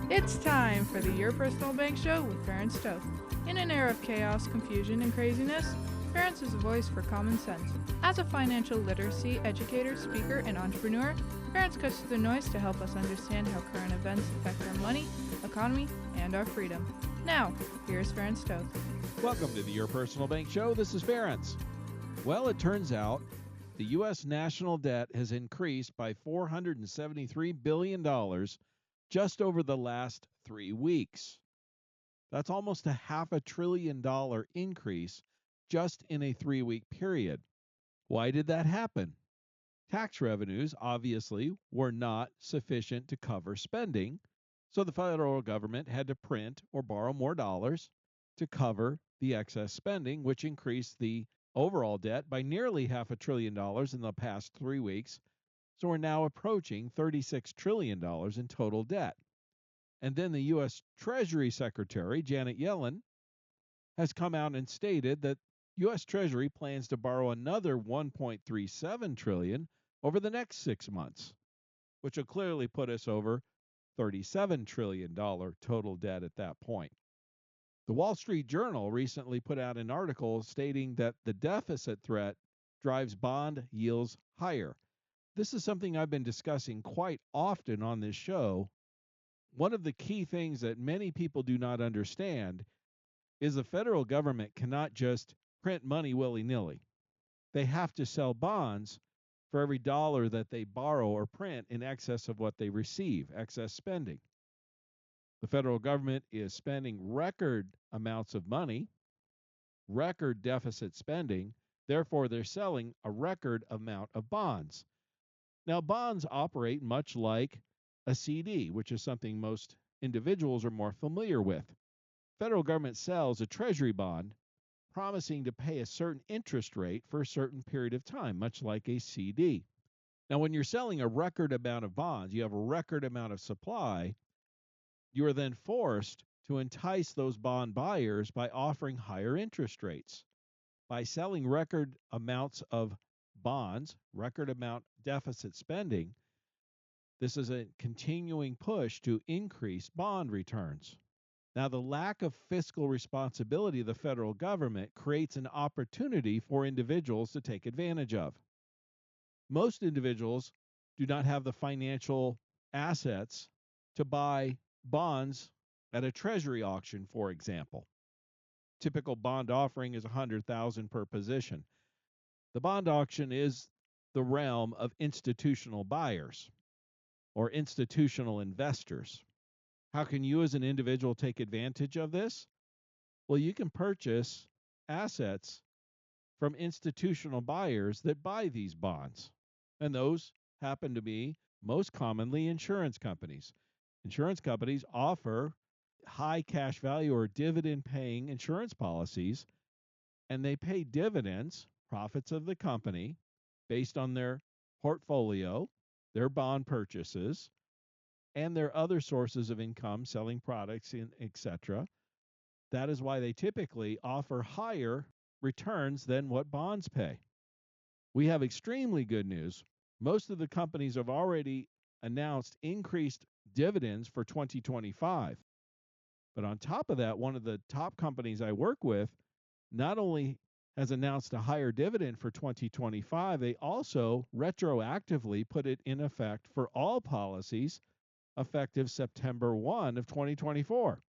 It's time for the Your Personal Bank Show with Ferenc Toth. In an era of chaos, confusion, and craziness, Ferenc is a voice for common sense. As a financial literacy educator, speaker, and entrepreneur, Ferenc cuts through the noise to help us understand how current events affect our money, economy, and our freedom. Now, here's Ferenc Toth. Welcome to the Your Personal Bank Show. This is Ferenc. Well, it turns out the U.S. national debt has increased by $473 billion just over the last 3 weeks. That's almost a $500 billion increase just in a 3-week period. Why did that happen? Tax revenues, obviously, were not sufficient to cover spending, so the federal government had to print or borrow more dollars to cover the excess spending, which increased the overall debt by nearly $500 billion in the past 3 weeks. So we're now approaching $36 trillion in total debt. And then the US Treasury Secretary, Janet Yellen, has come out and stated that US Treasury plans to borrow another $1.37 trillion over the next 6 months, which will clearly put us over $37 trillion total debt at that point. The Wall Street Journal recently put out an article stating that the deficit threat drives bond yields higher. This is something I've been discussing quite often on this show. One of the key things that many people do not understand is the federal government cannot just print money willy-nilly. They have to sell bonds for every dollar that they borrow or print in excess of what they receive, excess spending. The federal government is spending record amounts of money, record deficit spending, therefore they're selling a record amount of bonds. Now, bonds operate much like a CD, which is something most individuals are more familiar with. Federal government sells a treasury bond promising to pay a certain interest rate for a certain period of time, much like a CD. Now, when you're selling a record amount of bonds, you have a record amount of supply, you are then forced to entice those bond buyers by offering higher interest rates. By selling record amounts of bonds, record amount deficit spending, this is a continuing push to increase bond returns. Now, the lack of fiscal responsibility of the federal government creates an opportunity for individuals to take advantage of. Most individuals do not have the financial assets to buy bonds at a treasury auction, for example. Typical bond offering is $100,000 per position. The bond auction is the realm of institutional buyers or institutional investors. How can you as an individual take advantage of this? Well, you can purchase assets from institutional buyers that buy these bonds. And those happen to be most commonly insurance companies. Insurance companies offer high cash value or dividend paying insurance policies, and they pay dividends, profits of the company, based on their portfolio, their bond purchases, and their other sources of income, selling products, etc. That is why they typically offer higher returns than what bonds pay. We have extremely good news. Most of the companies have already announced increased dividends for 2025. But on top of that, one of the top companies I work with not only has announced a higher dividend for 2025, they also retroactively put it in effect for all policies effective September 1 of 2024.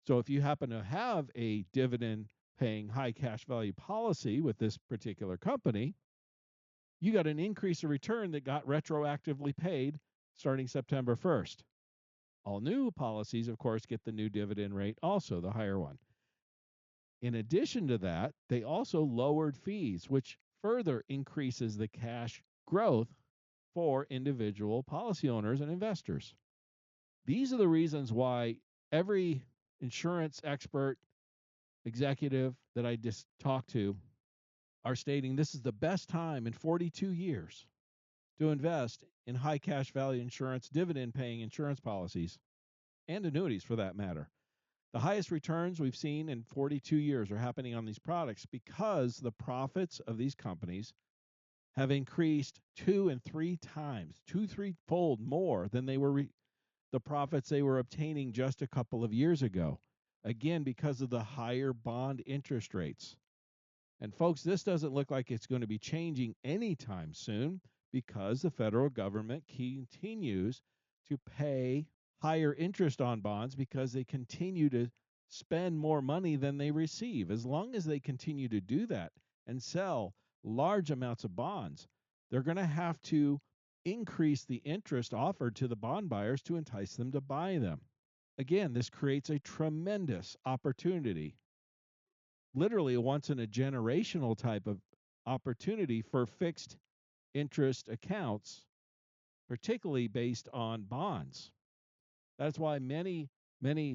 So if you happen to have a dividend paying high cash value policy with this particular company, you got an increase of return that got retroactively paid starting September 1st. All new policies, of course, get the new dividend rate, also the higher one. In addition to that, they also lowered fees, which further increases the cash growth for individual policy owners and investors. These are the reasons why every insurance expert, executive that I just talked to are stating this is the best time in 42 years to invest in high cash value insurance, dividend paying insurance policies, and annuities for that matter. The highest returns we've seen in 42 years are happening on these products because the profits of these companies have increased 2 and 3 times, 2-3-fold more than they were the profits they were obtaining just a couple of years ago. Again, because of the higher bond interest rates. And folks, this doesn't look like it's going to be changing anytime soon because the federal government continues to pay higher interest on bonds because they continue to spend more money than they receive. As long as they continue to do that and sell large amounts of bonds, they're going to have to increase the interest offered to the bond buyers to entice them to buy them. Again, this creates a tremendous opportunity, literally a once in a generational type of opportunity for fixed interest accounts, particularly based on bonds. That's why many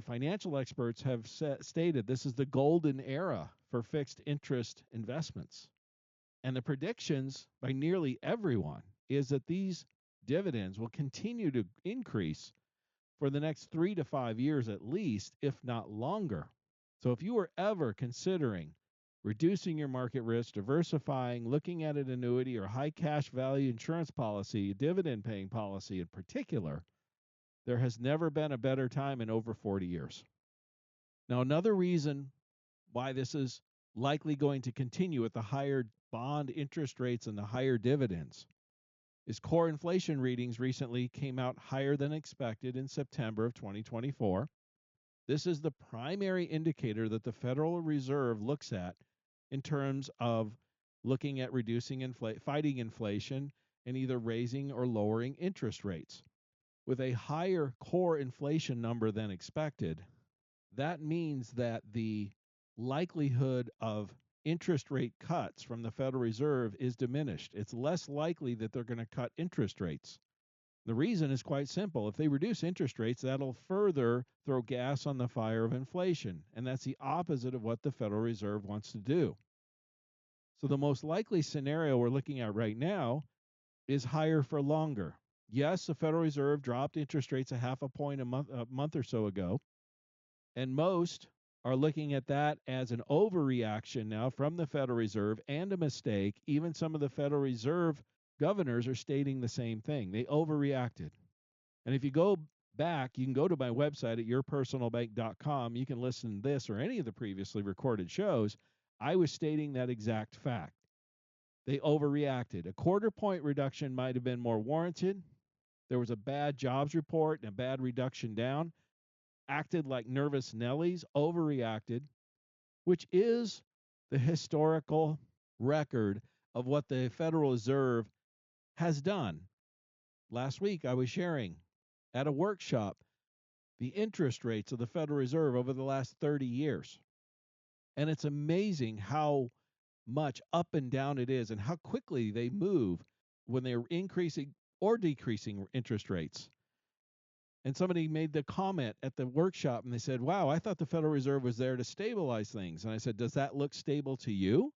financial experts have stated this is the golden era for fixed interest investments. And the predictions by nearly everyone is that these dividends will continue to increase for the next 3 to 5 years at least, if not longer. So if you were ever considering reducing your market risk, diversifying, looking at an annuity or high cash value insurance policy, dividend paying policy in particular, there has never been a better time in over 40 years. Now, another reason why this is likely going to continue at the higher bond interest rates and the higher dividends is core inflation readings recently came out higher than expected in September of 2024. This is the primary indicator that the Federal Reserve looks at in terms of looking at reducing fighting inflation and either raising or lowering interest rates. With a higher core inflation number than expected, that means that the likelihood of interest rate cuts from the Federal Reserve is diminished. It's less likely that they're going to cut interest rates. The reason is quite simple. If they reduce interest rates, that'll further throw gas on the fire of inflation, and that's the opposite of what the Federal Reserve wants to do. So the most likely scenario we're looking at right now is higher for longer. Yes, the Federal Reserve dropped interest rates a half a point a month or so ago, and most are looking at that as an overreaction now from the Federal Reserve and a mistake. Even some of the Federal Reserve governors are stating the same thing. They overreacted. And if you go back, you can go to my website at yourpersonalbank.com. You can listen to this or any of the previously recorded shows. I was stating that exact fact. They overreacted. A quarter point reduction might have been more warranted. There was a bad jobs report and a bad reduction down. Acted like nervous Nellies, overreacted, which is the historical record of what the Federal Reserve has done. Last week, I was sharing at a workshop the interest rates of the Federal Reserve over the last 30 years. And it's amazing how much up and down it is and how quickly they move when they're increasing or decreasing interest rates. And somebody made the comment at the workshop and they said, wow, I thought the Federal Reserve was there to stabilize things. And I said, does that look stable to you?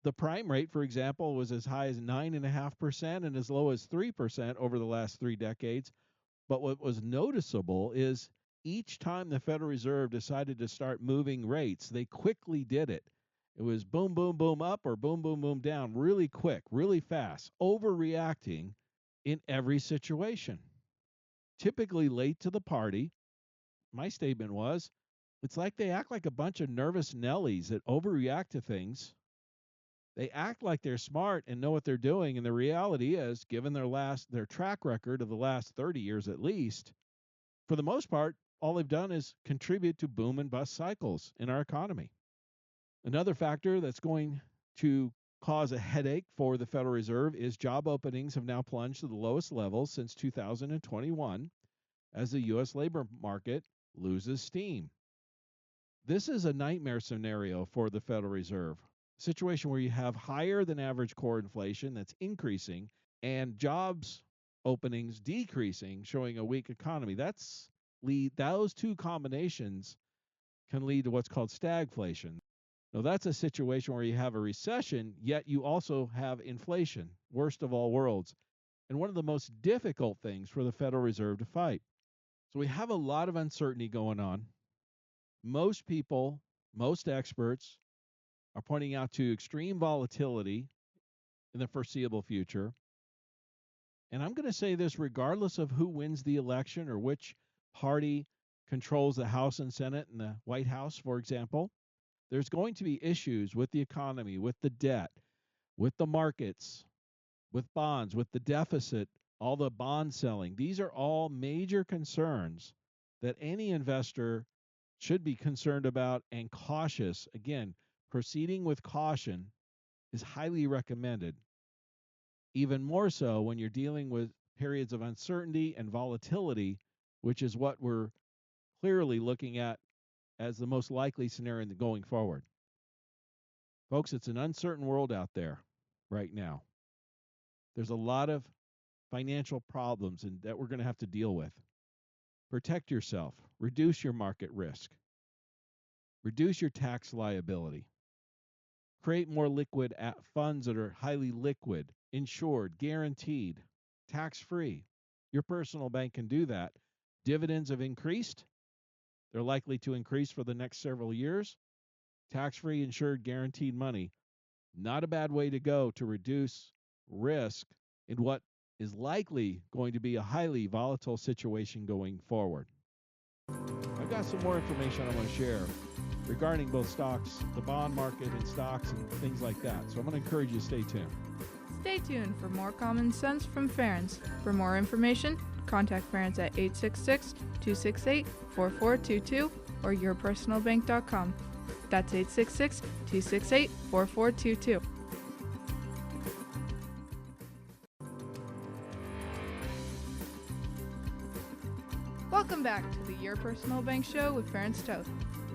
The prime rate, for example, was as high as 9.5% and as low as 3% over the last 3 decades. But what was noticeable is each time the Federal Reserve decided to start moving rates, they quickly did it. It was boom, boom, boom up or boom, boom, boom down really quick, really fast, overreacting in every situation. Typically late to the party. My statement was, it's like they act like a bunch of nervous Nellies that overreact to things. They act like they're smart and know what they're doing, and the reality is, given their track record of the last 30 years at least, for the most part, all they've done is contribute to boom and bust cycles in our economy. Another factor that's going to cause a headache for the Federal Reserve is job openings have now plunged to the lowest levels since 2021 as the U.S. labor market loses steam. This is a nightmare scenario for the Federal Reserve. A situation where you have higher than average core inflation that's increasing and jobs openings decreasing, showing a weak economy. Those two combinations can lead to what's called stagflation. Now, that's a situation where you have a recession, yet you also have inflation, worst of all worlds, and one of the most difficult things for the Federal Reserve to fight. So we have a lot of uncertainty going on. Most people, most experts are pointing out to extreme volatility in the foreseeable future. And I'm going to say this regardless of who wins the election or which party controls the House and Senate and the White House, for example, there's going to be issues with the economy, with the debt, with the markets, with bonds, with the deficit, all the bond selling. These are all major concerns that any investor should be concerned about and cautious. Again, proceeding with caution is highly recommended, even more so when you're dealing with periods of uncertainty and volatility, which is what we're clearly looking at as the most likely scenario going forward. Folks, it's an uncertain world out there right now. There's a lot of financial problems that we're going to have to deal with. Protect yourself, reduce your market risk, reduce your tax liability, create more liquid funds that are highly liquid, insured, guaranteed, tax-free. Your personal bank can do that. Dividends have increased. They're likely to increase for the next several years. Tax-free, insured, guaranteed money. Not a bad way to go to reduce risk in what is likely going to be a highly volatile situation going forward. I've got some more information I want to share regarding both stocks, the bond market and stocks and things like that. So I'm going to encourage you to stay tuned. Stay tuned for more common sense from Ference. For more information, contact Ference at 866-268-4422 or yourpersonalbank.com. That's 866-268-4422. Welcome back to the Your Personal Bank Show with Ference Toth.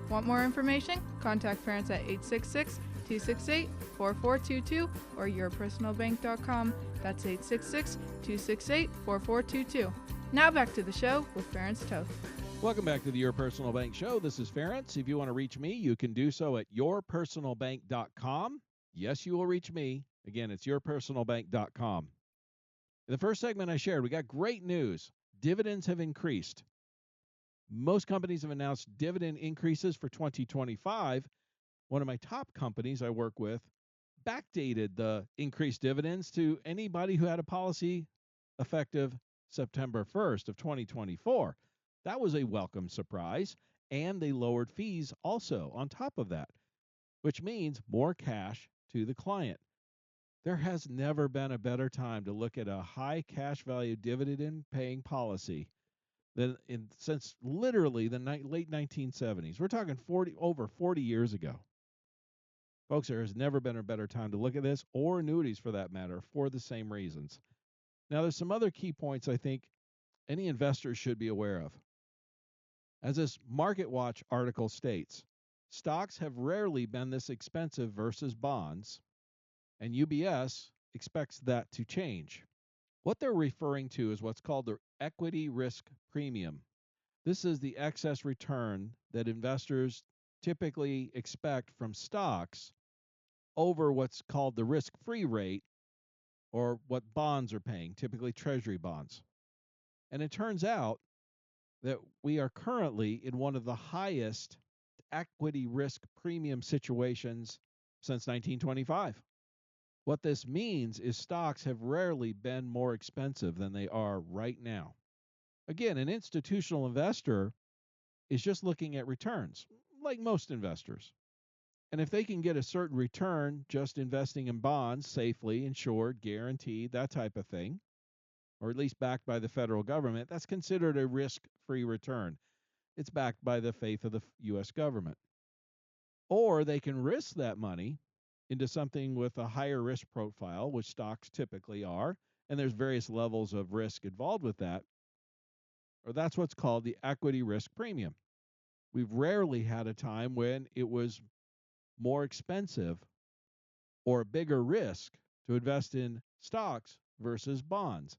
Want more information? Contact Ference at 866-268-4422 or yourpersonalbank.com. That's 866-268-4422. Now back to the show with Ference Toth. Welcome back to the Your Personal Bank Show. This is Ference. If you want to reach me, you can do so at yourpersonalbank.com. Yes, you will reach me. Again, it's yourpersonalbank.com. In the first segment I shared, we got great news. Dividends have increased. Most companies have announced dividend increases for 2025. One of my top companies I work with backdated the increased dividends to anybody who had a policy effective September 1st of 2024. That was a welcome surprise, and they lowered fees also on top of that, which means more cash to the client. There has never been a better time to look at a high cash value dividend paying policy than since literally the late 1970s. We're talking over 40 years ago. Folks, there has never been a better time to look at this, or annuities for that matter, for the same reasons. Now, there's some other key points I think any investor should be aware of. As this Market Watch article states, stocks have rarely been this expensive versus bonds, and UBS expects that to change. What they're referring to is what's called the equity risk premium. This is the excess return that investors typically expect from stocks over what's called the risk-free rate, or what bonds are paying, typically treasury bonds. And it turns out that we are currently in one of the highest equity risk premium situations since 1925. What this means is stocks have rarely been more expensive than they are right now. Again, an institutional investor is just looking at returns, like most investors. And if they can get a certain return just investing in bonds, safely, insured, guaranteed, that type of thing, or at least backed by the federal government, that's considered a risk-free return. It's backed by the faith of the U.S. government. Or they can risk that money into something with a higher risk profile, which stocks typically are, and there's various levels of risk involved with that, or that's what's called the equity risk premium. We've rarely had a time when it was more expensive or a bigger risk to invest in stocks versus bonds.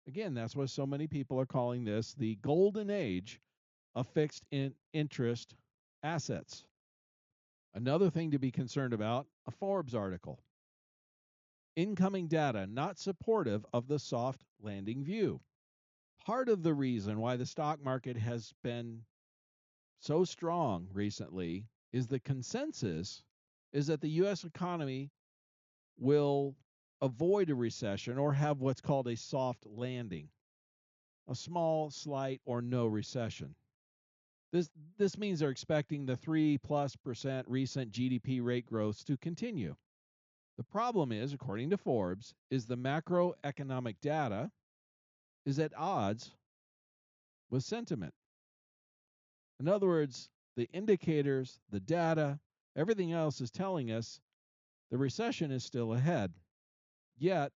Again, that's why so many people are calling this the golden age of fixed interest assets. Another thing to be concerned about, a Forbes article. Incoming data not supportive of the soft landing view. Part of the reason why the stock market has been so strong recently is the consensus is that the U.S. economy will avoid a recession or have what's called a soft landing, a small, slight, or no recession. This means they're expecting the 3+% recent GDP rate growth to continue. The problem is, according to Forbes, is the macroeconomic data is at odds with sentiment. In other words, the indicators, the data, everything else is telling us the recession is still ahead. Yet,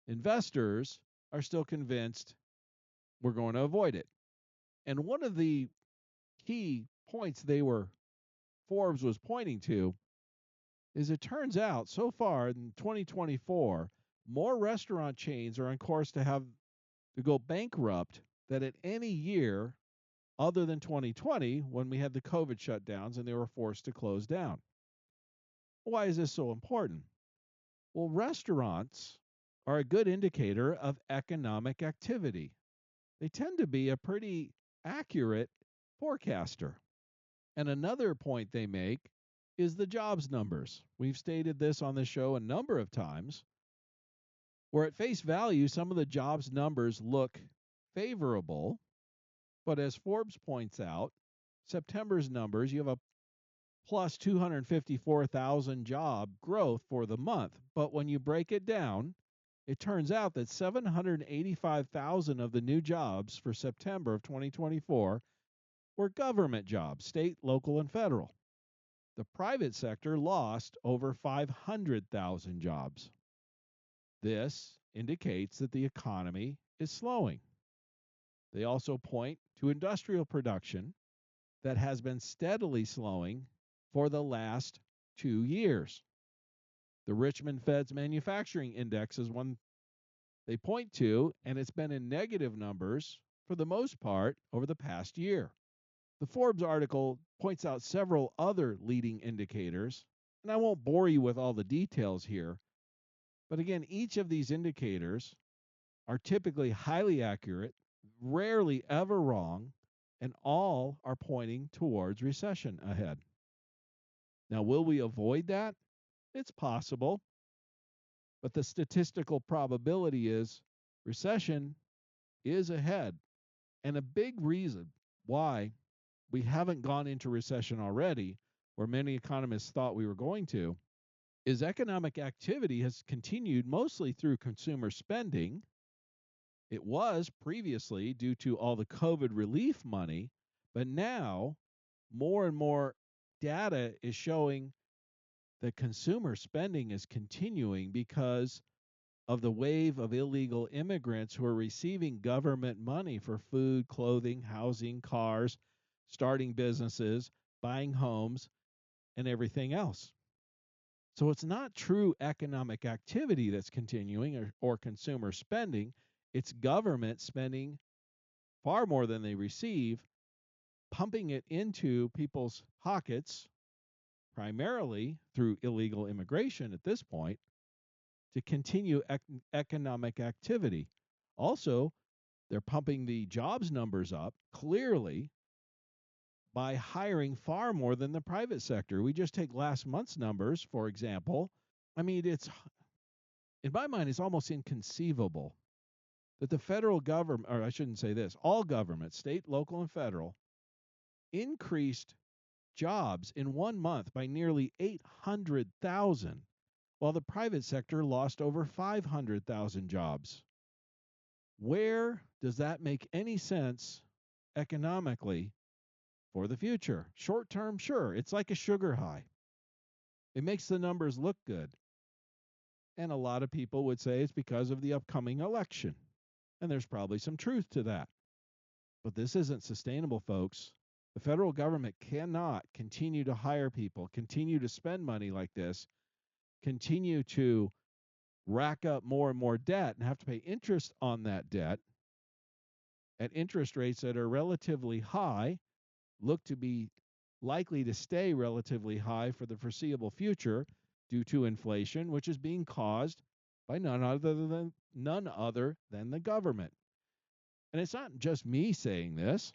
investors are still convinced we're going to avoid it. And one of the key points Forbes was pointing to is it turns out so far in 2024, more restaurant chains are on course to go bankrupt than at any year other than 2020 when we had the COVID shutdowns and they were forced to close down. Why is this so important? Well, restaurants are a good indicator of economic activity. They tend to be a pretty accurate forecaster. And another point they make is the jobs numbers. We've stated this on the show a number of times, where at face value, some of the jobs numbers look favorable. But as Forbes points out, September's numbers, you have a plus 254,000 job growth for the month. But when you break it down, it turns out that 785,000 of the new jobs for September of 2024 were government jobs, state, local, and federal. The private sector lost over 500,000 jobs. This indicates that the economy is slowing. They also point to industrial production that has been steadily slowing for the last 2 years. The Richmond Fed's manufacturing index is one they point to, and it's been in negative numbers for the most part over the past year. The Forbes article points out several other leading indicators, and I won't bore you with all the details here, but again, each of these indicators are typically highly accurate, rarely ever wrong, and all are pointing towards recession ahead. Now, will we avoid that? It's possible, but the statistical probability is recession is ahead. And a big reason why we haven't gone into recession already, where many economists thought we were going to, is economic activity has continued mostly through consumer spending. It was previously due to all the COVID relief money, but now more and more data is showing that consumer spending is continuing because of the wave of illegal immigrants who are receiving government money for food, clothing, housing, cars, starting businesses, buying homes, and everything else. So it's not true economic activity that's continuing or consumer spending. It's government spending far more than they receive, pumping it into people's pockets, primarily through illegal immigration at this point, to continue economic activity. Also, they're pumping the jobs numbers up clearly by hiring far more than the private sector. We just take last month's numbers, for example. I mean, in my mind, it's almost inconceivable that the federal government, or I shouldn't say this, all governments, state, local, and federal, increased jobs in 1 month by nearly 800,000, while the private sector lost over 500,000 jobs. Where does that make any sense economically for the future? Short term, sure, it's like a sugar high. It makes the numbers look good. And a lot of people would say it's because of the upcoming election. And there's probably some truth to that. But this isn't sustainable, folks. The federal government cannot continue to hire people, continue to spend money like this, continue to rack up more and more debt and have to pay interest on that debt at interest rates that are relatively high, look to be likely to stay relatively high for the foreseeable future due to inflation, which is being caused by none other than the government. And it's not just me saying this.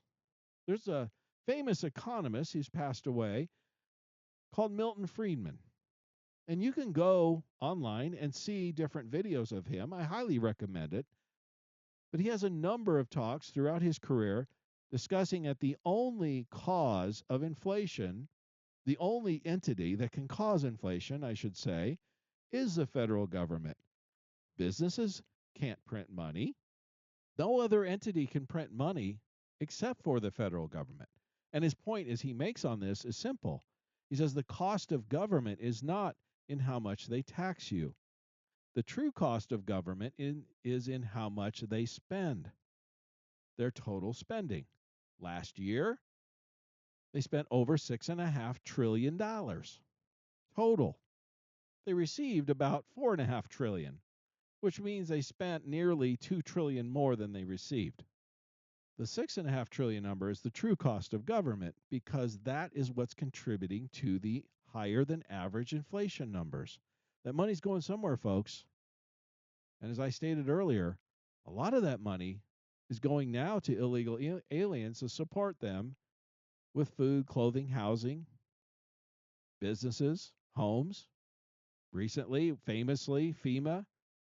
There's a famous economist who's passed away called Milton Friedman. And you can go online and see different videos of him. I highly recommend it. But he has a number of talks throughout his career discussing that the only cause of inflation, the only entity that can cause inflation, I should say, is the federal government. Businesses can't print money. No other entity can print money except for the federal government. And his point as he makes on this is simple. He says the cost of government is not in how much they tax you. The true cost of government is in how much they spend, their total spending. Last year, they spent over $6.5 trillion total. They received about $4.5 trillion, which means they spent nearly $2 trillion more than they received. The $6.5 trillion number is the true cost of government because that is what's contributing to the higher than average inflation numbers. That money's going somewhere, folks. And as I stated earlier, a lot of that money is going now to illegal aliens to support them with food, clothing, housing, businesses, homes. Recently, famously, FEMA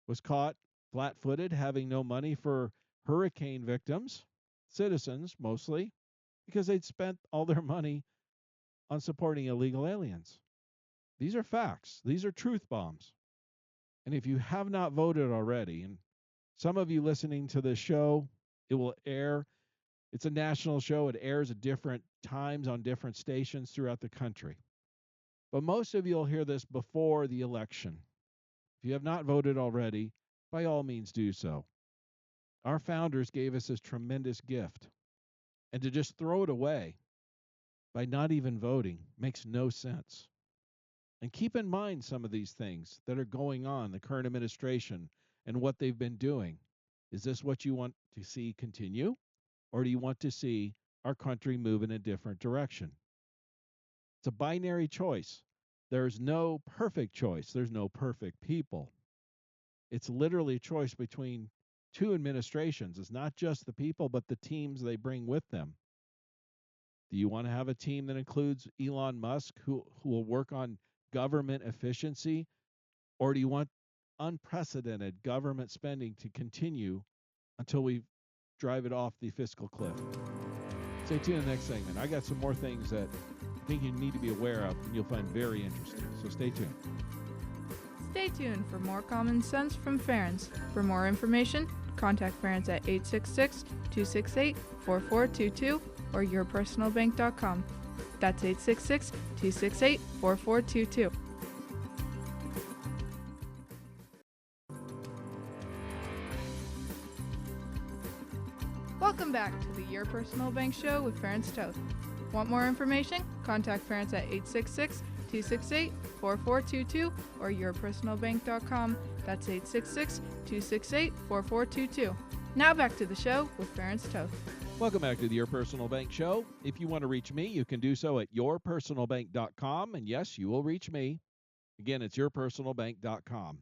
was caught flat footed having no money for hurricane victims, citizens mostly, because they'd spent all their money on supporting illegal aliens. These are facts, these are truth bombs. And if you have not voted already, and some of you listening to this show, it will air. It's a national show. It airs at different times on different stations throughout the country. But most of you will hear this before the election. If you have not voted already, by all means do so. Our founders gave us this tremendous gift. And to just throw it away by not even voting makes no sense. And keep in mind some of these things that are going on, the current administration and what they've been doing. Is this what you want to see continue? Or do you want to see our country move in a different direction? It's a binary choice. There's no perfect choice. There's no perfect people. It's literally a choice between two administrations. It's not just the people, but the teams they bring with them. Do you want to have a team that includes Elon Musk, who will work on government efficiency? Or do you want unprecedented government spending to continue until we drive it off the fiscal cliff? Stay tuned in the next segment. I got some more things that I think you need to be aware of and you'll find very interesting. So stay tuned. Stay tuned for more common sense from Ference. For more information, contact Ference at 866-268-4422 or yourpersonalbank.com. That's 866-268-4422. Welcome back to the Your Personal Bank Show with Ference Toth. Want more information? Contact Ference at 866-268-4422 or yourpersonalbank.com. That's 866-268-4422. Now back to the show with Ference Toth. Welcome back to the Your Personal Bank Show. If you want to reach me, you can do so at yourpersonalbank.com. And yes, you will reach me. Again, it's yourpersonalbank.com.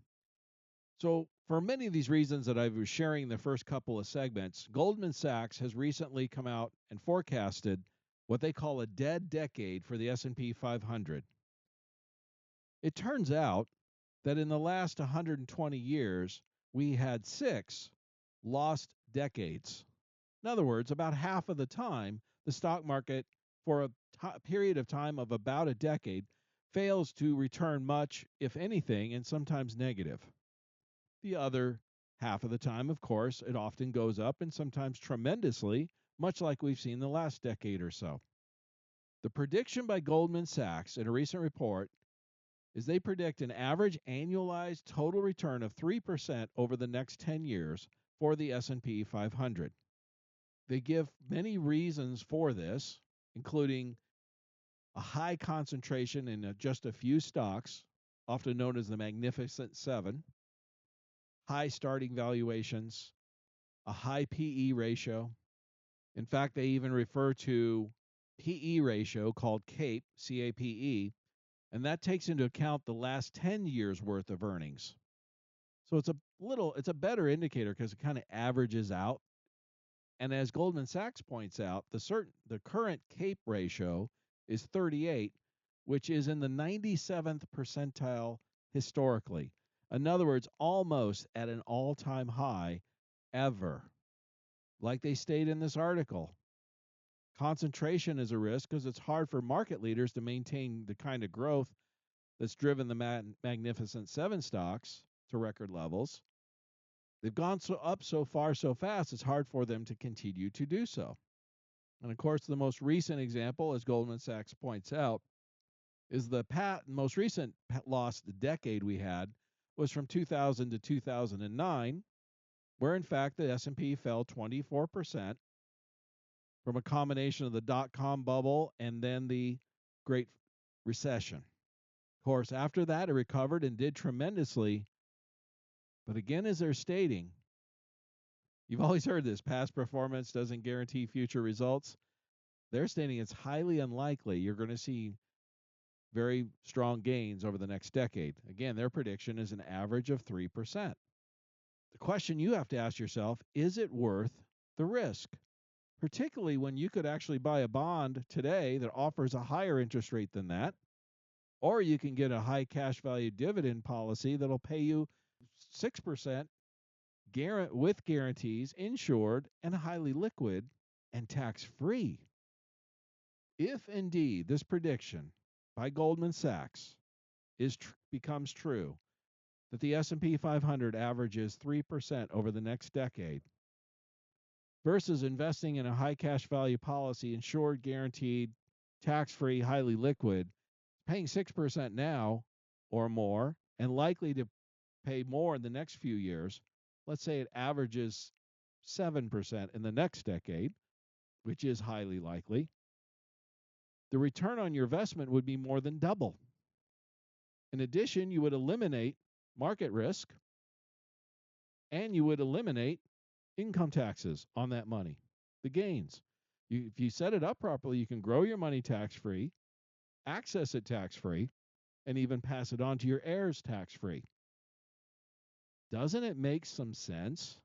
So for many of these reasons that I was sharing in the first couple of segments, Goldman Sachs has recently come out and forecasted what they call a dead decade for the S&P 500. It turns out that in the last 120 years, we had 6 lost decades. In other words, about half of the time, the stock market, for a period of time of about a decade, fails to return much, if anything, and sometimes negative. The other half of the time, of course, it often goes up and sometimes tremendously, much like we've seen the last decade or so. The prediction by Goldman Sachs in a recent report is they predict an average annualized total return of 3% over the next 10 years for the S&P 500. They give many reasons for this, including a high concentration in just a few stocks, often known as the Magnificent Seven, high starting valuations, a high PE ratio. In fact, they even refer to PE ratio called CAPE, C-A-P-E, and that takes into account the last 10 years worth of earnings. So it's a better indicator because it kind of averages out. And as Goldman Sachs points out, the current CAPE ratio is 38, which is in the 97th percentile historically. In other words, almost at an all-time high ever. Like they state in this article, concentration is a risk because it's hard for market leaders to maintain the kind of growth that's driven the Magnificent Seven stocks to record levels. They've gone up so far so fast, it's hard for them to continue to do so. And of course, the most recent example, as Goldman Sachs points out, is the most recent lost decade we had was from 2000 to 2009, where in fact the S&P fell 24% from a combination of the dot-com bubble and then the Great Recession. Of course, after that, it recovered and did tremendously. But again, as they're stating, you've always heard this, past performance doesn't guarantee future results. They're stating it's highly unlikely you're going to see very strong gains over the next decade. Again, their prediction is an average of 3%. The question you have to ask yourself, is it worth the risk? Particularly when you could actually buy a bond today that offers a higher interest rate than that, or you can get a high cash value dividend policy that'll pay you 6% with guarantees, insured, and highly liquid, and tax-free. If indeed this prediction by Goldman Sachs becomes true, that the S&P 500 averages 3% over the next decade, versus investing in a high cash value policy, insured, guaranteed, tax-free, highly liquid, paying 6% now or more, and likely to pay more in the next few years. Let's say it averages 7% in the next decade, which is highly likely. The return on your investment would be more than double. In addition, you would eliminate market risk, and you would eliminate income taxes on that money, the gains. If you set it up properly, you can grow your money tax-free, access it tax-free, and even pass it on to your heirs tax-free. Doesn't it make some sense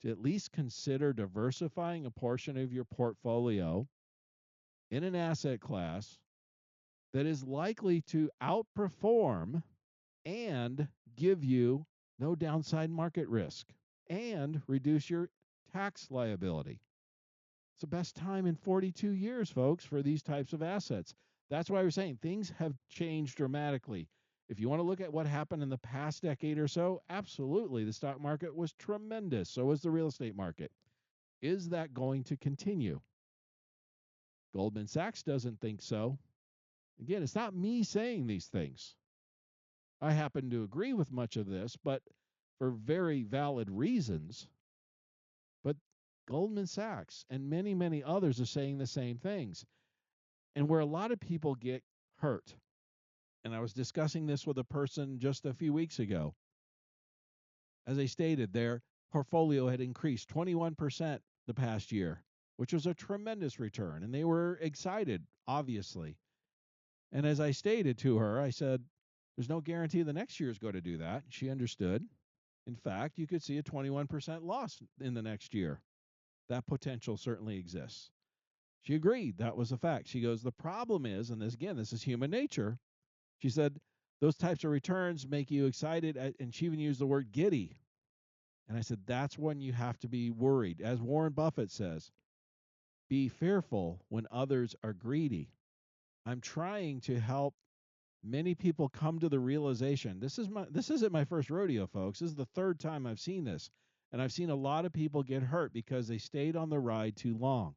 to at least consider diversifying a portion of your portfolio in an asset class that is likely to outperform and give you no downside market risk and reduce your tax liability? It's the best time in 42 years, folks, for these types of assets. That's why we're saying things have changed dramatically. If you want to look at what happened in the past decade or so, absolutely, the stock market was tremendous. So was the real estate market. Is that going to continue? Goldman Sachs doesn't think so. Again, it's not me saying these things. I happen to agree with much of this, but for very valid reasons. But Goldman Sachs and many, many others are saying the same things. And where a lot of people get hurt, and I was discussing this with a person just a few weeks ago. As I stated, their portfolio had increased 21% the past year, which was a tremendous return, and they were excited, obviously. And as I stated to her, I said, there's no guarantee the next year is going to do that. She understood. In fact, you could see a 21% loss in the next year. That potential certainly exists. She agreed. That was a fact. She goes, the problem is, and this, again, this is human nature. She said, those types of returns make you excited, and she even used the word giddy. And I said, that's when you have to be worried. As Warren Buffett says, be fearful when others are greedy. I'm trying to help many people come to the realization. This isn't my first rodeo, folks. This is the third time I've seen this. And I've seen a lot of people get hurt because they stayed on the ride too long.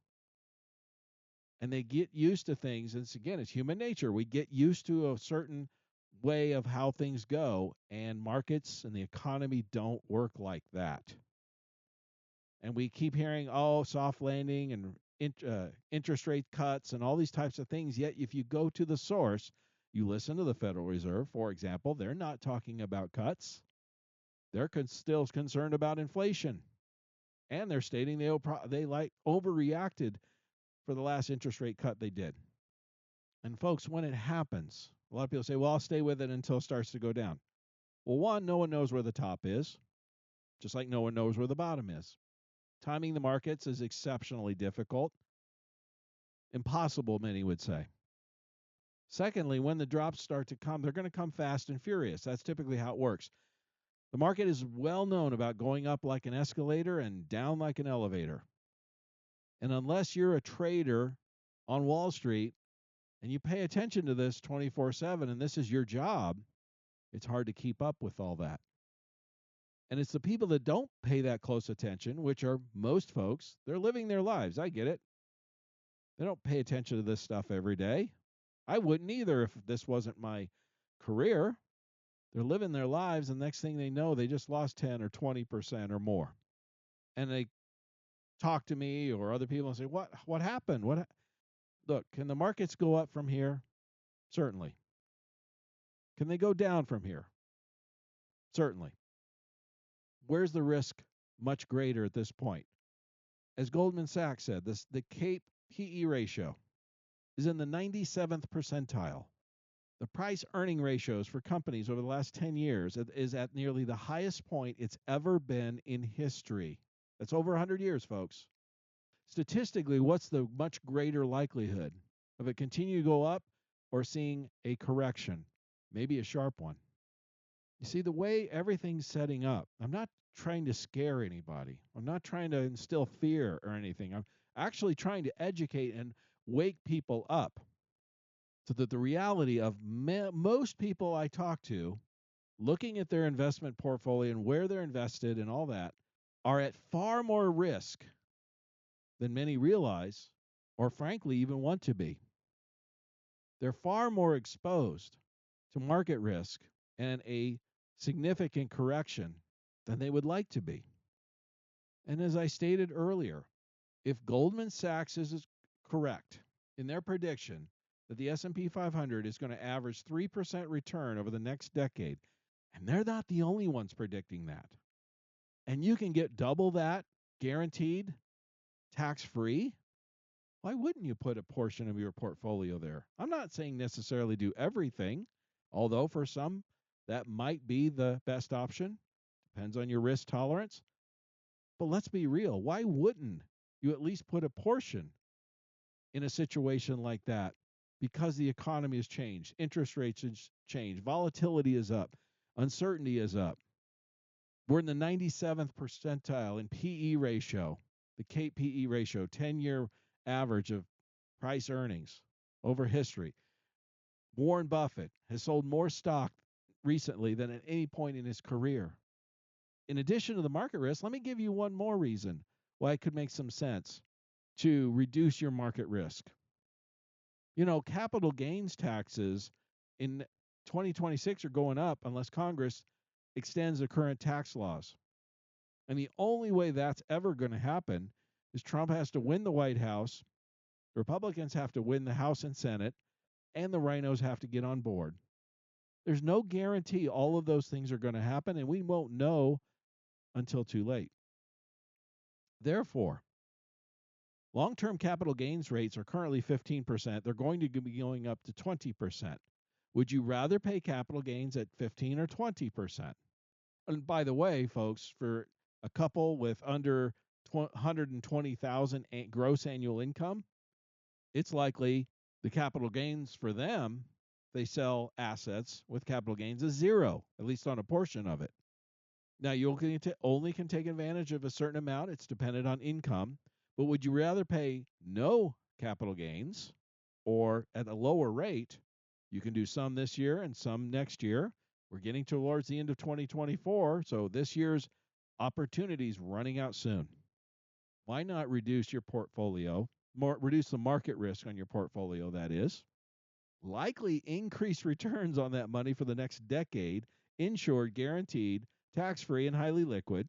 And they get used to things. And it's human nature. We get used to a certain way of how things go, and markets and the economy don't work like that. And we keep hearing, soft landing and interest rate cuts and all these types of things. Yet if you go to the source, you listen to the Federal Reserve, for example, they're not talking about cuts. They're still concerned about inflation. And they're stating they overreacted for the last interest rate cut they did. And folks, when it happens, a lot of people say, well, I'll stay with it until it starts to go down. Well, one, no one knows where the top is, just like no one knows where the bottom is. Timing the markets is exceptionally difficult. Impossible, many would say. Secondly, when the drops start to come, they're going to come fast and furious. That's typically how it works. The market is well known about going up like an escalator and down like an elevator. And unless you're a trader on Wall Street and you pay attention to this 24/7 and this is your job, it's hard to keep up with all that. And it's the people that don't pay that close attention, which are most folks. They're living their lives. I get it. They don't pay attention to this stuff every day. I wouldn't either if this wasn't my career. They're living their lives, and next thing they know, they just lost 10 or 20% or more. And they talk to me or other people and say, What happened? Look, can the markets go up from here? Certainly. Can they go down from here? Certainly. Where's the risk much greater at this point? As Goldman Sachs said, the CAPE PE ratio is in the 97th percentile. The price earning ratios for companies over the last 10 years is at nearly the highest point it's ever been in history. That's over 100 years, folks. Statistically, what's the much greater likelihood of it continue to go up or seeing a correction, maybe a sharp one? You see, the way everything's setting up, I'm not trying to scare anybody. I'm not trying to instill fear or anything. I'm actually trying to educate and wake people up so that the reality of most people I talk to, looking at their investment portfolio and where they're invested and all that, are at far more risk than many realize or frankly even want to be. They're far more exposed to market risk and a significant correction than they would like to be. And as I stated earlier, if Goldman Sachs is correct in their prediction that the S&P 500 is going to average 3% return over the next decade, and they're not the only ones predicting that, and you can get double that guaranteed tax-free, why wouldn't you put a portion of your portfolio there? I'm not saying necessarily do everything, although for some that might be the best option. Depends on your risk tolerance. But let's be real. Why wouldn't you at least put a portion in a situation like that? Because the economy has changed, interest rates have changed, volatility is up, uncertainty is up. We're in the 97th percentile in PE ratio, the CAPE PE ratio, 10-year average of price earnings over history. Warren Buffett has sold more stock recently than at any point in his career. In addition to the market risk, let me give you one more reason why it could make some sense to reduce your market risk. You know, capital gains taxes in 2026 are going up unless Congress extends the current tax laws. And the only way that's ever going to happen is Trump has to win the White House, the Republicans have to win the House and Senate, and the rhinos have to get on board. There's no guarantee all of those things are going to happen, and we won't know until too late. Therefore, long-term capital gains rates are currently 15%. They're going to be going up to 20%. Would you rather pay capital gains at 15 or 20%? And by the way, folks, for a couple with under 120,000 gross annual income, it's likely the capital gains for them, they sell assets with capital gains is zero, at least on a portion of it. Now, you only can take advantage of a certain amount. It's dependent on income. But would you rather pay no capital gains or at a lower rate? You can do some this year and some next year. We're getting towards the end of 2024, so this year's opportunity's running out soon. Why not reduce your portfolio, reduce the market risk on your portfolio, that is, likely increase returns on that money for the next decade, insured, guaranteed, tax-free, and highly liquid,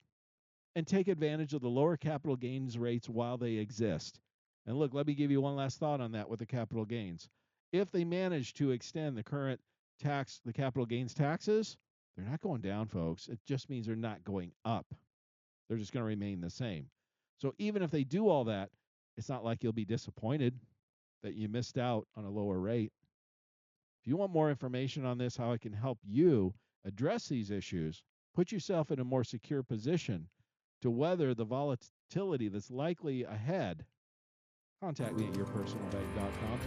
and take advantage of the lower capital gains rates while they exist. And look, let me give you one last thought on that with the capital gains. If they manage to extend the current tax, the capital gains taxes, they're not going down, folks. It just means they're not going up. They're just going to remain the same. So even if they do all that, it's not like you'll be disappointed that you missed out on a lower rate. If you want more information on this, how I can help you address these issues, put yourself in a more secure position to weather the volatility that's likely ahead, contact me at yourpersonalbank.com.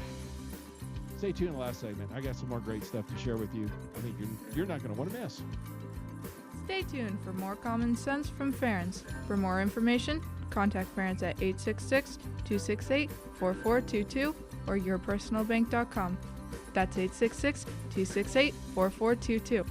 Stay tuned in the last segment. I got some more great stuff to share with you. I think you're not going to want to miss. Stay tuned for more common sense from Ference. For more information, contact Ference at 866-268-4422 or yourpersonalbank.com. That's 866-268-4422.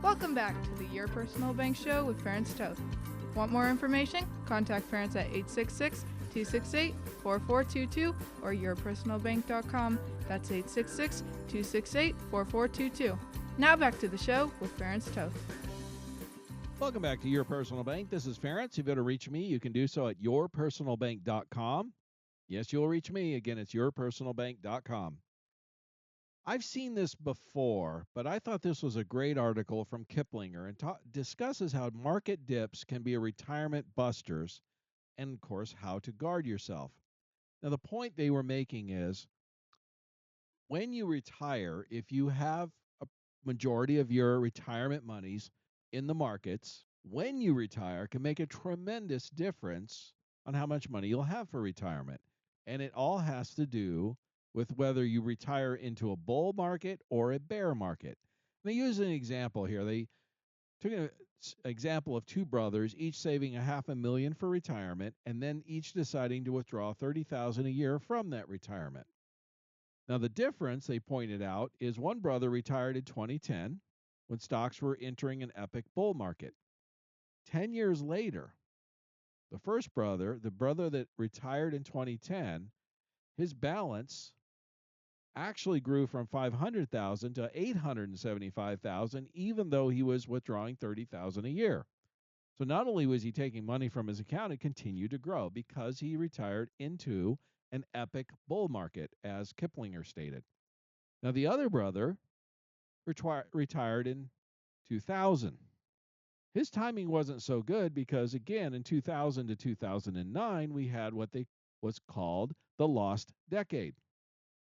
Welcome back to the Your Personal Bank Show with Ference Toth. Want more information? Contact Ference at 866-268-4422 or yourpersonalbank.com. That's 866-268-4422. Now back to the show with Ference Toth. Welcome back to Your Personal Bank. This is Ference. If you want to reach me, you can do so at yourpersonalbank.com. Yes, you'll reach me. Again, it's yourpersonalbank.com. I've seen this before, but I thought this was a great article from Kiplinger and discusses how market dips can be a retirement busters and, of course, how to guard yourself. Now, the point they were making is when you retire, if you have a majority of your retirement monies in the markets, when you retire can make a tremendous difference on how much money you'll have for retirement. And it all has to do with whether you retire into a bull market or a bear market. They use an example here. They took an example of two brothers, each saving $500,000 for retirement, and then each deciding to withdraw $30,000 a year from that retirement. Now, the difference, they pointed out, is one brother retired in 2010 when stocks were entering an epic bull market. 10 years later, the first brother, the brother that retired in 2010, his balance actually grew from $500,000 to $875,000, even though he was withdrawing $30,000 a year. So not only was he taking money from his account, it continued to grow because he retired into an epic bull market, as Kiplinger stated. Now, the other brother retired in 2000. His timing wasn't so good because, again, in 2000 to 2009, we had what was called the lost decade.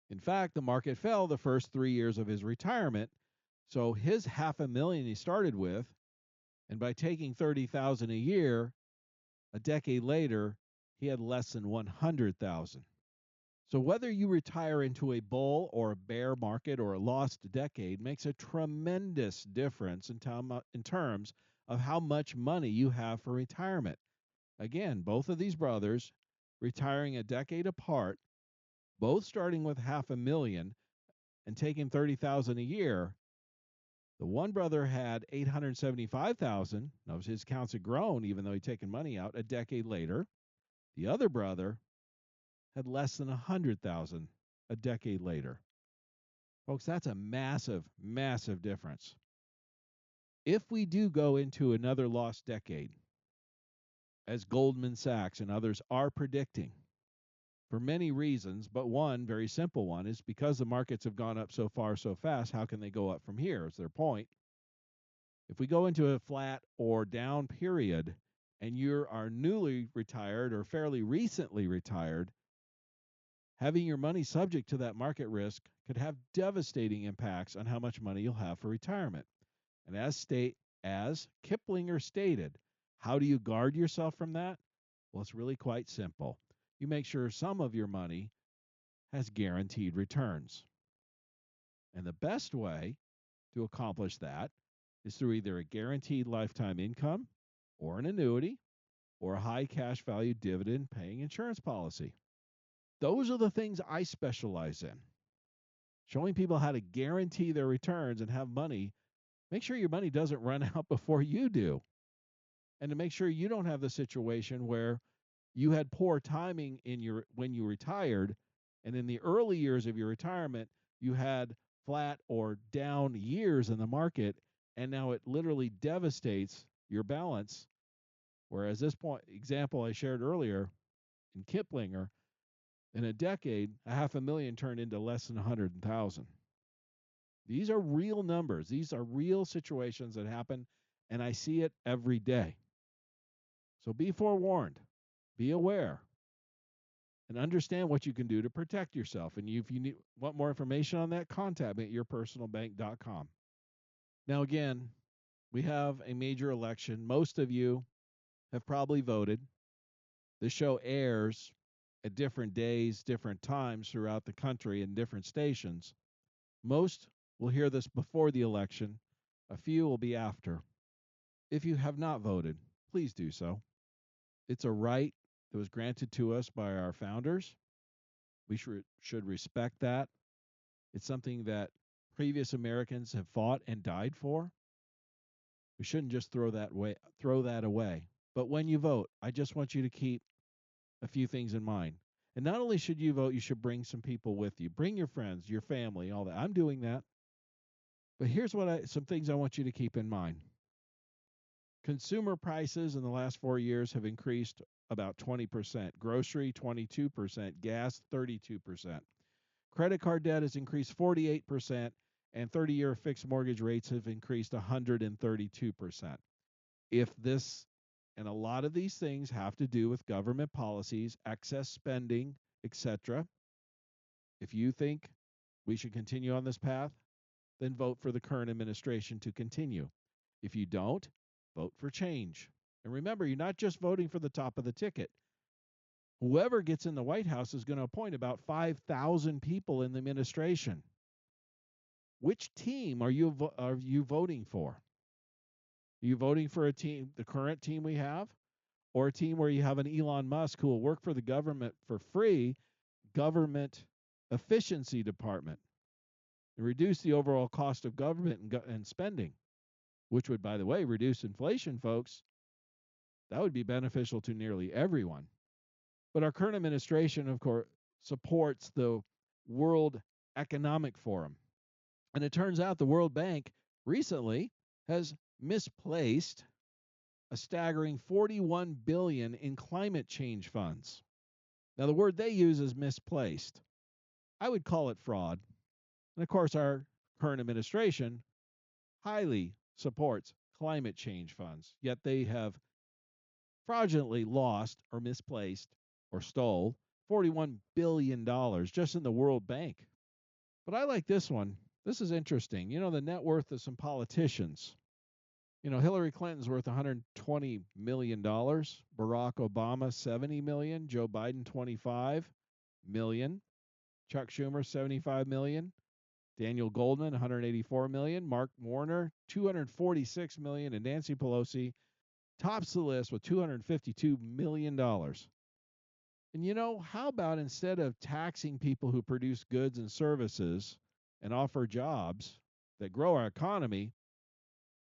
In fact, the market fell the first 3 years of his retirement, so his $500,000 he started with, and by taking $30,000 a year, a decade later, he had less than $100,000. So whether you retire into a bull or a bear market or a lost decade makes a tremendous difference in terms of how much money you have for retirement. Again, both of these brothers retiring a decade apart, both starting with $500,000 and taking $30,000 a year. The one brother had $875,000. Notice his accounts had grown even though he'd taken money out a decade later. The other brother had less than $100,000 a decade later. Folks, that's a massive, massive difference. If we do go into another lost decade, as Goldman Sachs and others are predicting, for many reasons, but one very simple one is because the markets have gone up so far so fast, how can they go up from here is their point. If we go into a flat or down period and you are newly retired or fairly recently retired, having your money subject to that market risk could have devastating impacts on how much money you'll have for retirement. And as Kiplinger stated, how do you guard yourself from that? Well, it's really quite simple. You make sure some of your money has guaranteed returns. And the best way to accomplish that is through either a guaranteed lifetime income or an annuity or a high cash value dividend paying insurance policy. Those are the things I specialize in. Showing people how to guarantee their returns and have money. Make sure your money doesn't run out before you do. And to make sure you don't have the situation where you had poor timing when you retired, and in the early years of your retirement, you had flat or down years in the market, and now it literally devastates your balance. Whereas this example I shared earlier in Kiplinger, in a decade, $500,000 turned into less than 100,000. These are real numbers. These are real situations that happen, and I see it every day. So be forewarned. Be aware. And understand what you can do to protect yourself. And if you want more information on that, contact me at yourpersonalbank.com. Now, again, we have a major election. Most of you have probably voted. The show airs at different days, different times throughout the country in different stations. Most will hear this before the election, a few will be after. If you have not voted, please do so. It's a right that was granted to us by our founders. We should respect that. It's something that previous Americans have fought and died for. We shouldn't just throw that away. But when you vote, I just want you to keep a few things in mind. And not only should you vote, you should bring some people with you. Bring your friends, your family, all that. I'm doing that. But here's some things I want you to keep in mind. Consumer prices in the last 4 years have increased about 20%, grocery 22%, gas 32%. Credit card debt has increased 48%, and 30-year fixed mortgage rates have increased 132%. If this and a lot of these things have to do with government policies, excess spending, etc. If you think we should continue on this path, then vote for the current administration to continue. If you don't, vote for change. And remember, you're not just voting for the top of the ticket. Whoever gets in the White House is going to appoint about 5,000 people in the administration. Which team are you voting for? Are you voting for a team, the current team we have, or a team where you have an Elon Musk who will work for the government for free, government efficiency department, and reduce the overall cost of government and spending, which would, by the way, reduce inflation, folks? That would be beneficial to nearly everyone. But our current administration, of course, supports the World Economic Forum. And it turns out the World Bank recently has misplaced a staggering $41 billion in climate change funds. Now, the word they use is misplaced. I would call it fraud. And of course, our current administration highly supports climate change funds, yet they have fraudulently lost or misplaced or stole $41 billion just in the World Bank. But I like this one. This is interesting. You know, the net worth of some politicians. You know, Hillary Clinton's worth $120 million, Barack Obama $70 million, Joe Biden $25 million, Chuck Schumer $75 million, Daniel Goldman $184 million, Mark Warner $246 million, and Nancy Pelosi tops the list with $252 million. And you know, how about instead of taxing people who produce goods and services and offer jobs that grow our economy,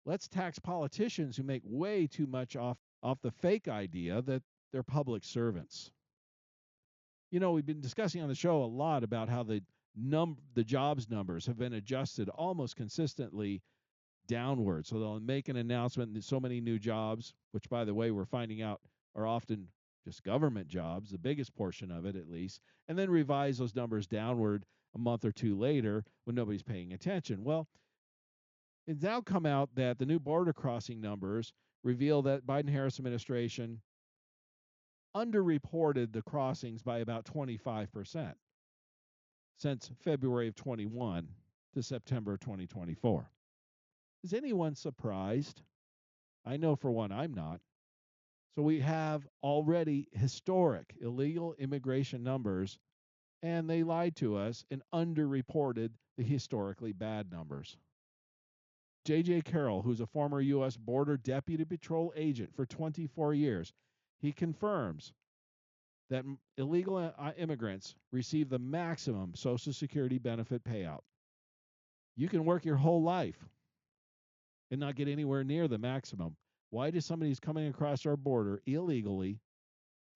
let's tax politicians who make way too much off the fake idea that they're public servants. You know, we've been discussing on the show a lot about how the jobs numbers have been adjusted almost consistently downward. So they'll make an announcement that so many new jobs, which by the way we're finding out are often just government jobs, the biggest portion of it at least, and then revise those numbers downward a month or two later when nobody's paying attention. Well, it's now come out that the new border crossing numbers reveal that Biden-Harris administration underreported the crossings by about 25% since February of 21 to September of 2024. Is anyone surprised? I know for one I'm not. So we have already historic illegal immigration numbers, and they lied to us and underreported the historically bad numbers. J.J. Carroll, who's a former U.S. Border Deputy Patrol agent for 24 years, he confirms that illegal immigrants receive the maximum Social Security benefit payout. You can work your whole life and not get anywhere near the maximum. Why does somebody who's coming across our border illegally,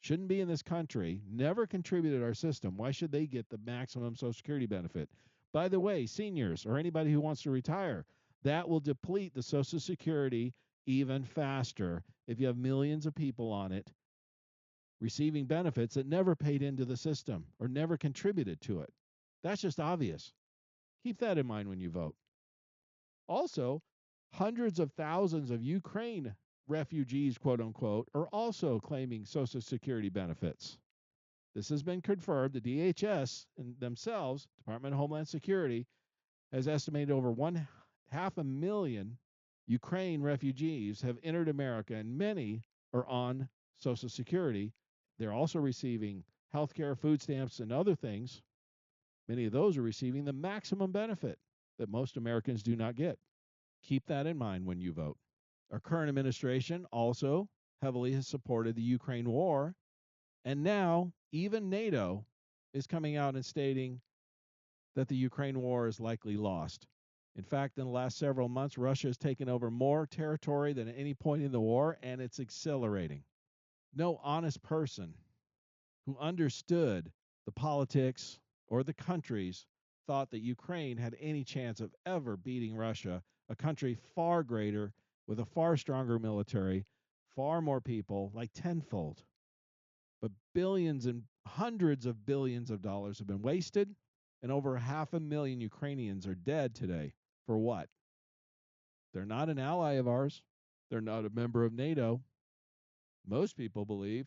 shouldn't be in this country, never contributed to our system, why should they get the maximum Social Security benefit? By the way, seniors or anybody who wants to retire, that will deplete the Social Security even faster if you have millions of people on it receiving benefits that never paid into the system or never contributed to it. That's just obvious. Keep that in mind when you vote. Also, hundreds of thousands of Ukraine refugees, quote unquote, are also claiming Social Security benefits. This has been confirmed. The DHS themselves, Department of Homeland Security, has estimated over 500,000 Ukraine refugees have entered America, and many are on Social Security. They're also receiving health care, food stamps, and other things. Many of those are receiving the maximum benefit that most Americans do not get. Keep that in mind when you vote. Our current administration also heavily has supported the Ukraine war, and now even NATO is coming out and stating that the Ukraine war is likely lost. In fact, in the last several months, Russia has taken over more territory than at any point in the war, and it's accelerating. No honest person who understood the politics or the countries thought that Ukraine had any chance of ever beating Russia, a country far greater, with a far stronger military, far more people, like tenfold. But billions and hundreds of billions of dollars have been wasted, and over 500,000 Ukrainians are dead today. For what? They're not an ally of ours. They're not a member of NATO. Most people believe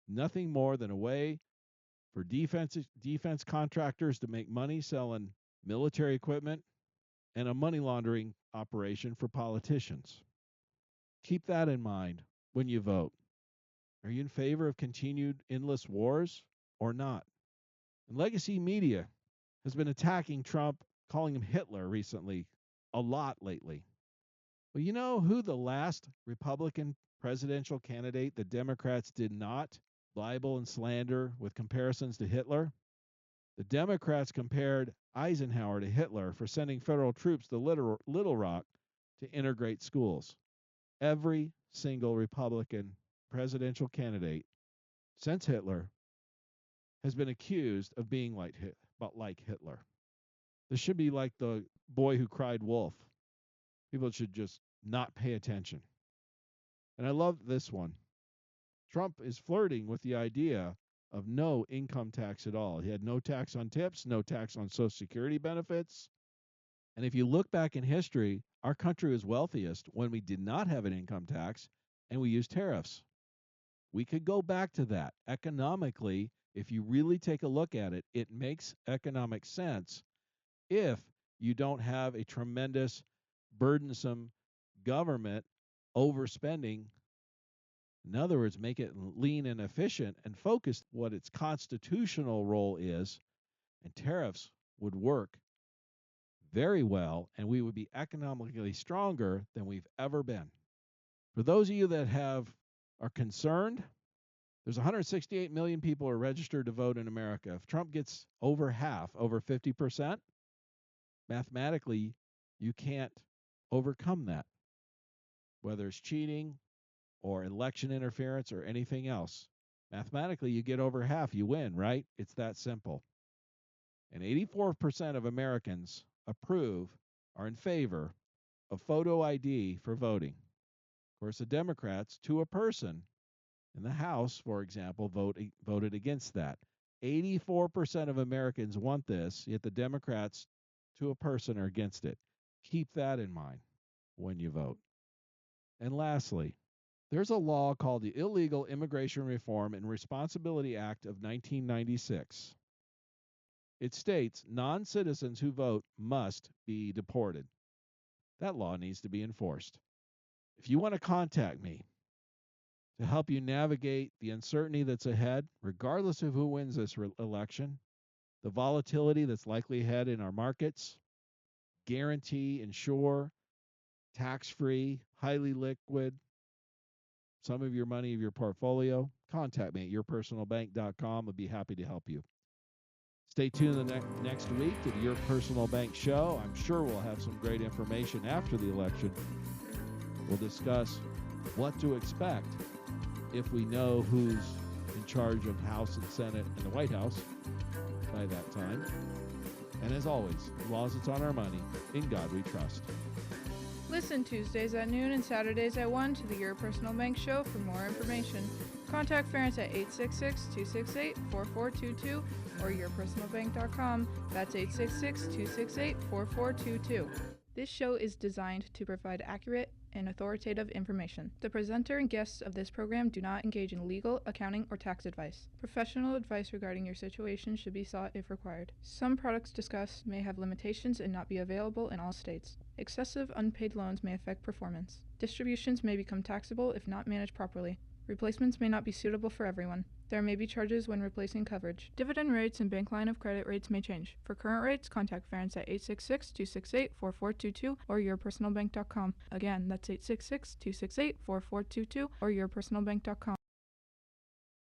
nothing more than a way for defense contractors to make money selling military equipment and a money laundering operation for politicians. Keep that in mind when you vote. Are you in favor of continued endless wars or not? And legacy media has been attacking Trump, calling him Hitler recently, a lot lately. Well, you know who the last Republican presidential candidate the Democrats did not libel and slander with comparisons to Hitler? The Democrats compared Eisenhower to Hitler for sending federal troops to Little Rock to integrate schools. Every single Republican presidential candidate since Hitler has been accused of being like Hitler. This should be like the boy who cried wolf. People should just not pay attention. And I love this one. Trump is flirting with the idea of no income tax at all. He had no tax on tips, no tax on Social Security benefits. And if you look back in history, our country was wealthiest when we did not have an income tax and we used tariffs. We could go back to that. Economically, if you really take a look at it, it makes economic sense if you don't have a tremendous, burdensome government overspending. In other words, make it lean and efficient and focus what its constitutional role is, and tariffs would work very well, and we would be economically stronger than we've ever been. For those of you that are concerned, there's 168 million people are registered to vote in America. If Trump gets over half, over 50%, mathematically, you can't overcome that, whether it's cheating or election interference or anything else. Mathematically, you get over half, you win, right? It's that simple. And 84% of Americans are in favor of photo ID for voting. Of course, the Democrats, to a person in the House, for example, voted against that. 84% of Americans want this, yet the Democrats, to a person, are against it. Keep that in mind when you vote. And lastly, there's a law called the Illegal Immigration Reform and Responsibility Act of 1996. It states non-citizens who vote must be deported. That law needs to be enforced. If you want to contact me to help you navigate the uncertainty that's ahead, regardless of who wins this election, the volatility that's likely ahead in our markets, guarantee, insure, tax-free, highly liquid, some of your money of your portfolio, contact me at yourpersonalbank.com. I'll be happy to help you. Stay tuned next week to the Your Personal Bank Show. I'm sure we'll have some great information after the election. We'll discuss what to expect if we know who's in charge of House and Senate and the White House by that time. And as always, as long as it's on our money, in God we trust. Listen Tuesdays at noon and Saturdays at 1 to the Your Personal Bank Show for more information. Contact Ference at 866-268-4422 or yourpersonalbank.com. That's 866-268-4422. This show is designed to provide accurate and authoritative information. The presenter and guests of this program do not engage in legal, accounting, or tax advice. Professional advice regarding your situation should be sought if required. Some products discussed may have limitations and not be available in all states. Excessive unpaid loans may affect performance. Distributions may become taxable if not managed properly. Replacements may not be suitable for everyone. There may be charges when replacing coverage. Dividend rates and bank line of credit rates may change. For current rates, contact Ference at 866-268-4422 or yourpersonalbank.com. Again, that's 866-268-4422 or yourpersonalbank.com.